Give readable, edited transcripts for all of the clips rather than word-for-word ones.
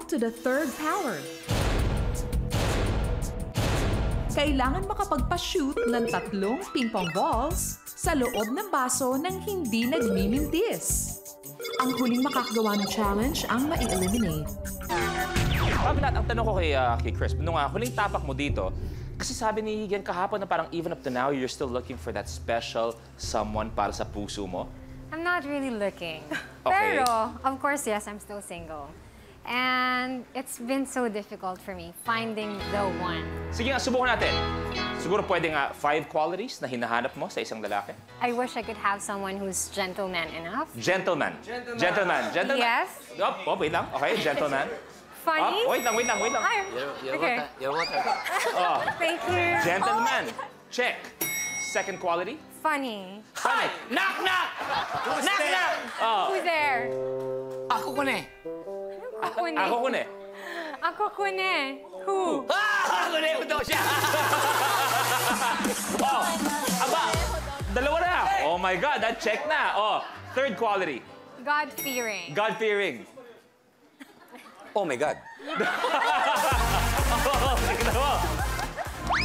move to the third power. Kailangan makapagpa-shoot ng 3 ping-pong balls sa loob ng baso nang hindi nagmimintis. Ang huling makakagawa ng challenge ang mai-eliminate. Pamilat, ang tanong ko kay Chris, nung huling tapak mo dito, kasi sabi ni Higan kahapon na parang even up to now, you're still looking for that special someone para sa puso mo? I'm not really looking. Okay. Pero, of course, yes, I'm still single. And it's been so difficult for me finding the one. Sige nga, subukan natin. Siguro pwede nga 5 qualities na hinahanap mo sa isang lalaki? I wish I could have someone who's gentleman enough. Gentleman. Gentleman. Yes. Wait lang. Okay, gentleman. Funny. Wait lang. Ay, okay. Thank you. Gentleman. Check. Second quality? Funny. Funny. Knock! Who's there? Ako ko na eh. Ako ko na. Ako kune. Who? Ako na yung daw siya. Aba, dalawa na. Oh my God, that check na. Third quality. God-fearing. God-fearing. Oh my God.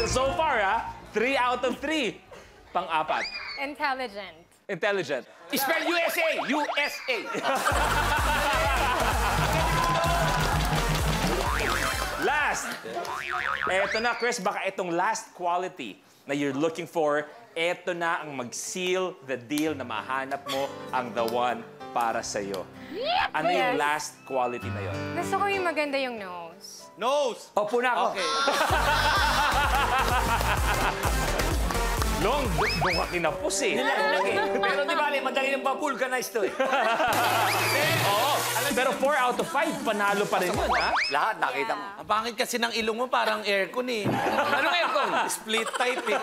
So far, 3 out of 3. Pang-apat. Intelligent. Intelligent. Spell USA! USA! Last. Eto na, Chris, baka itong last quality na you're looking for, eto na ang mag-seal the deal na mahanap mo ang the one para sa'yo. Ano yung last quality na yon? Gusto ko yung maganda yung nose. Nose! Opo na ako. Okay. Long, doon ka kinapos eh. Pero di bali, madali ng pa-vulcanize to eh. Oo. Pero 4 out of 5, panalo pa rin yun, ha? Lahat, nakita mo. Ang pangit kasi ng ilong mo, parang aircon eh. Anong aircon? Split type eh.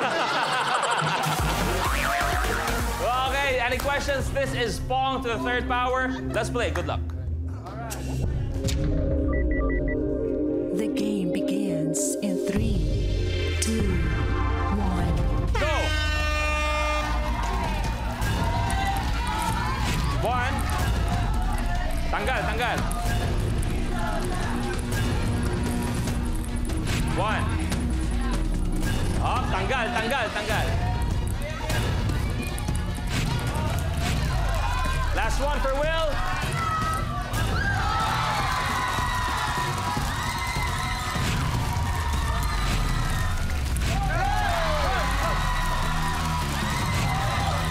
Okay, any questions? This is Pong to the third power. Let's play. Good luck. The game begins in 3, 2, 1. Go! 1. Tanggal. 1. Tanggal. Last one for Will.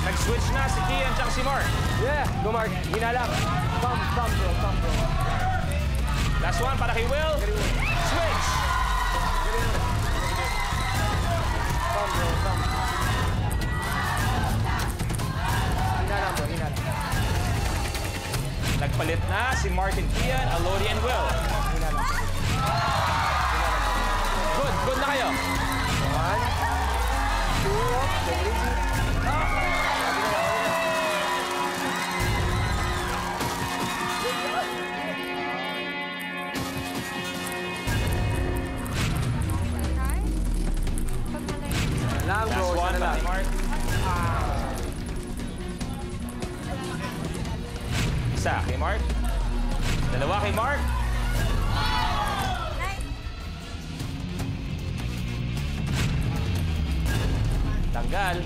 Nag-switch na si Kian at si Mark. Yeah, go Mark. Hina lang. Thumb, bro. Last one para kay Will. Switch. Thumb, bro. Hina lang. Nagpalit na si Mark and Kian, Alodi and Will. Good na kayo. 1, 2, 3. Lang, bro. Last one para kay Mark. Isa kay Mark. Dalawa kay Mark. Tanggal.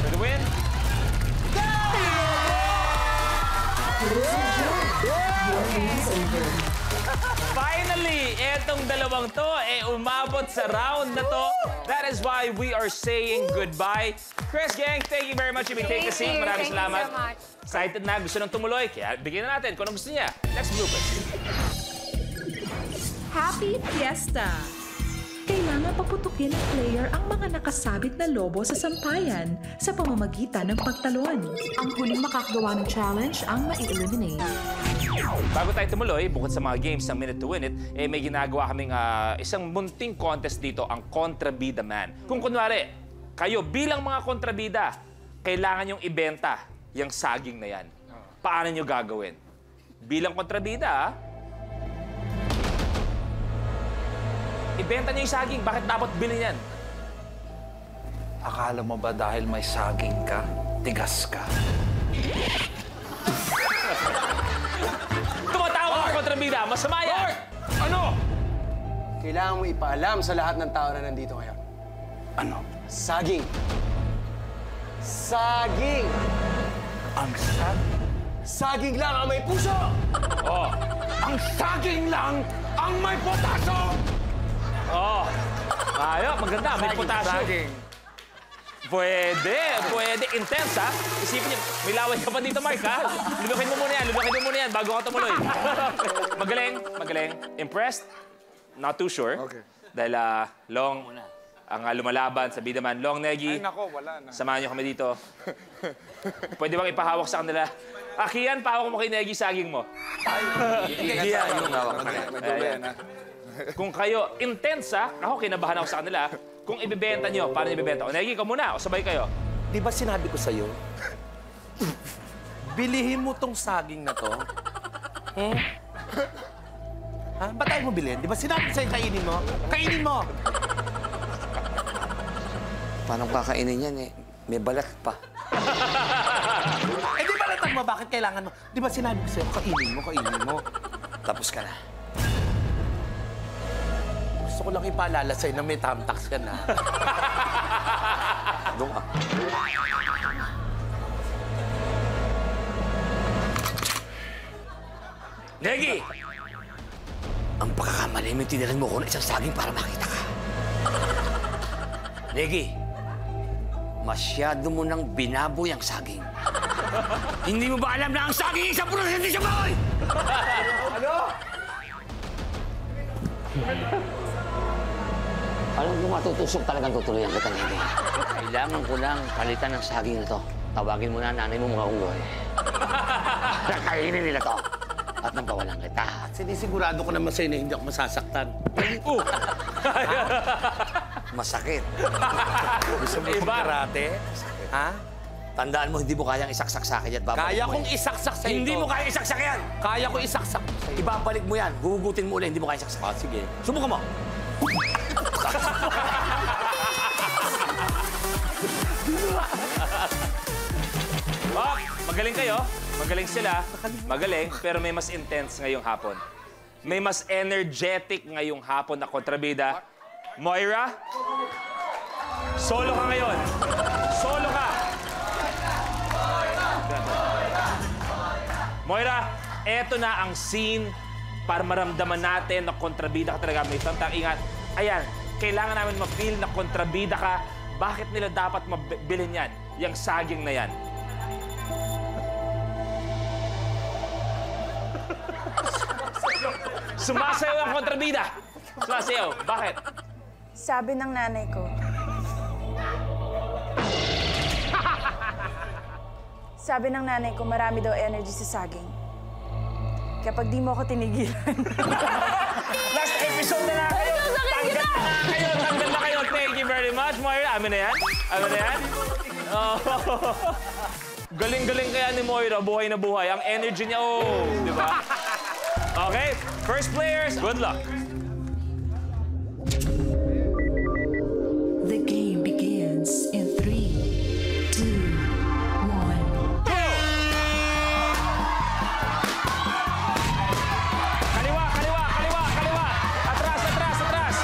For the win. Finally, etong dalawang to, umabot sa round na to. That is why we are saying goodbye. Chris, gang, thank you very much. You may take a seat. Maraming salamat. Thank you so much. Excited na, gusto nang tumuloy. Kaya bigyan na natin kung ano gusto niya. Next blooper. Happy Fiesta! Kailangan paputukin ng player ang mga nakasabit na lobo sa sampayan sa pamamagitan ng pagtalon. Ang huling makakagawa ng challenge ang mai-eliminate. Bago tayo tumuloy, bukod sa mga games ng Minute to Win It, may ginagawa kaming isang munting contest dito, ang Kontrabida Man. Kung kunwari, kayo bilang mga kontrabida, kailangan yung ibenta yung saging na yan. Paano nyo gagawin? Bilang kontrabida, ibenta niyo yung saging. Bakit dapat bilhin yan? Akala mo ba dahil may saging ka, tigas ka? Masama yan! Ano? Kailangan mo ipaalam sa lahat ng tao na nandito ngayon. Ano? Saging. Saging! Ang Saging lang ang may puso! Oh. Ang saging lang ang may potasyo! Oh. Ayos, maganda. May potasyo. Pwede. Intense, ha? Isipin niyo, may laway ka pa dito, Mark, ha? Lumakin mo muna yan bago ka tumuloy. Magaling. Impressed? Not too sure. Okay. Dahil Long, ang lumalaban sa Bidaman. Long, Negi, Ay, nako, wala na. samahan niyo kami dito. Pwede bang ipahawak sa kanila? Kian, pahawak mo kay Negi saging mo. Hindi yung hawak na yan. Ayan. Kung kayo intense, ha? Ako, kinabahan ako sa kanila. Kung ibibenta niyo, paano niyo ibibenta? O, Negi, ikaw muna. O, sabay kayo. Di ba sinabi ko sa'yo? Bilihin mo tong saging na to. Ha? Ba't tayo mo bilhin? Di ba sinabi sa'yo kainin mo? Kainin mo! Paano kakainin yan eh? May balat pa. Eh di balatan mo, bakit kailangan mo? Di ba sinabi ko sa'yo, kainin mo. Tapos ka na. Gusto ko lang ipaalala sa'yo na may tamtax ka na. Doon ka. Negi! Ang pagkakamali mo, tinilan mo ko ng isang saging para makita ka. Negi, masyado mo nang binaboy ang saging. Hindi mo ba alam na ang saging isang porsyento sa bahay? Alam mo, matutusok talagang tutuloyan kita, Negi. Kailangan ko lang palitan ng saging na to. Tawagin mo na nanay mo mga unggoy. Nakainin nila to. At nang bawalan kita. Sinisigurado ko naman sa'yo na hindi ako masasaktan. Masakit. Gusto mo Iba. karate? Ha? Tandaan mo, hindi mo kayang isaksak sa akin at babalik Kaya mo kong yan. isaksak sa'yo Hindi ito. mo kaya isaksak yan! Kaya ko isaksak sa'yo. Ibabalik mo yan. Huhugutin mo ulit, hindi mo kaya isaksak. Sige. Subukan mo. Oh, magaling kayo. Magaling sila. Magaling, pero may mas intense ngayong hapon. May mas energetic ngayong hapon na kontrabida. Moira, solo ka ngayon. Solo ka. Moira, eto na ang scene para maramdaman natin na kontrabida ka talaga. May tantang ingat. Ayan, kailangan namin ma-feel na kontrabida ka. Bakit nila dapat mabilin yan? Yang saging na yan. Sumasayaw ang kontrabida. Sumasayaw. Bakit? Sabi ng nanay ko. Sabi ng nanay ko, marami daw energy sa saging. Kapag di mo ako tinigilan. Last episode na na kayo. Tanggal na kayo. Thank you very much, Moira. Amin na yan? Amin na yan? Oh. Galing-galing kaya ni Moira. Buhay na buhay. Ang energy niya, oh. Di ba? Okay, first players, good luck. The game begins in 3, 2, 1. Kaliwa, kaliwa, kaliwa, kaliwa. Atras, atras, atras.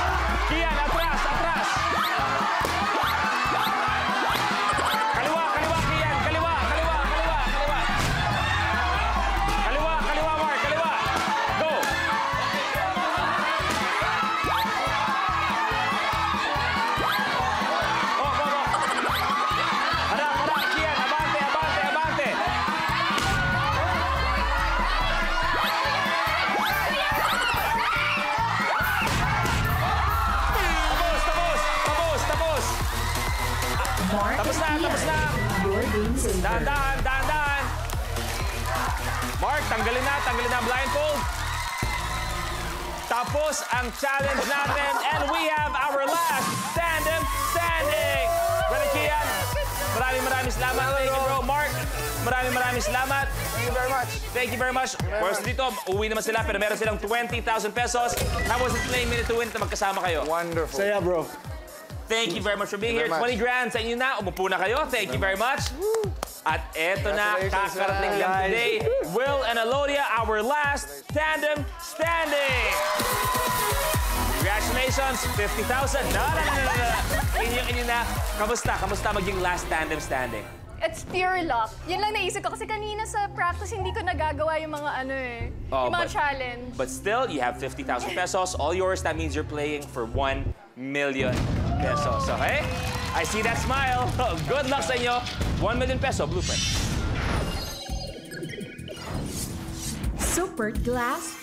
Kian, atras, atras. Kaliwa, kaliwa, Kian. Kaliwa, kaliwa, kaliwa, kaliwa. Kaliwa, kaliwa, Mark, kaliwa. Go. Oh, go, go. Harap, harap, Kian. Abante, abante, abante. Tapos. Mark Tapos na, and tapos na. Kian, your game's over. Dahan-dahan, dahan-dahan. Mark, tanggalin na ang blindfold. Tapos ang challenge natin, and we have our last tandem standing. Ready, Kian? Maraming salamat. Thank you, bro. Mark, maraming salamat. Thank you very much. Thank you very much. First dito, uwi naman sila, pero meron silang 20,000 pesos. How was it playing Minute to Win na magkasama kayo? Wonderful. Saya, bro. Thank you very much for being here. Thank you 20 very grand sa inyo na. Umupo na kayo. Thank you very much. At eto na, Congratulations, kakarating lang guys. today. Will and Alodia, our last tandem standing. Congratulations, 50,000. No. Inyo na. Kamusta maging last tandem standing? It's pure luck. Yun lang naisip ko kasi kanina sa practice hindi ko nagagawa yung mga yung mga challenge. But still, you have 50,000 pesos. All yours. That means you're playing for 1 million pesos. Okay? I see that smile. Good luck sa inyo. 1 million peso blueprint. Super Glass